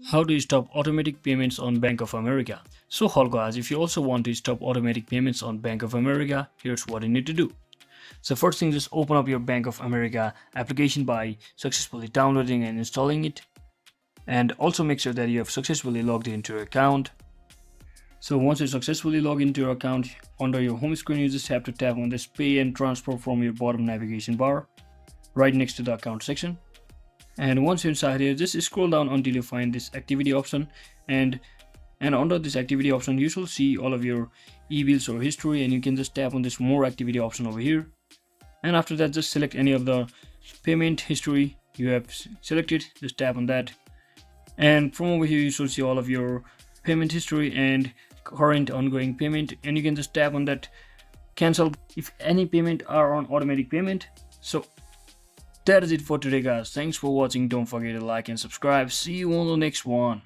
How do you stop automatic payments on Bank of America? So guys, if you also want to stop automatic payments on Bank of America, here's what you need to do. So first thing, just open up your Bank of America application by successfully downloading and installing it. And also make sure that you have successfully logged into your account. So once you successfully log into your account, under your home screen, you just have to tap on this pay and transfer from your bottom navigation bar, right next to the account section. And once you're inside here, just scroll down until you find this activity option, and under this activity option you should see all of your e-bills or history, and you can just tap on this more activity option over here. And after that, just select any of the payment history you have selected, just tap on that, and from over here you should see all of your payment history and current ongoing payment, and you can just tap on that cancel if any payment are on automatic payment. So that is it for today guys. Thanks for watching. Don't forget to like and subscribe. See you on the next one.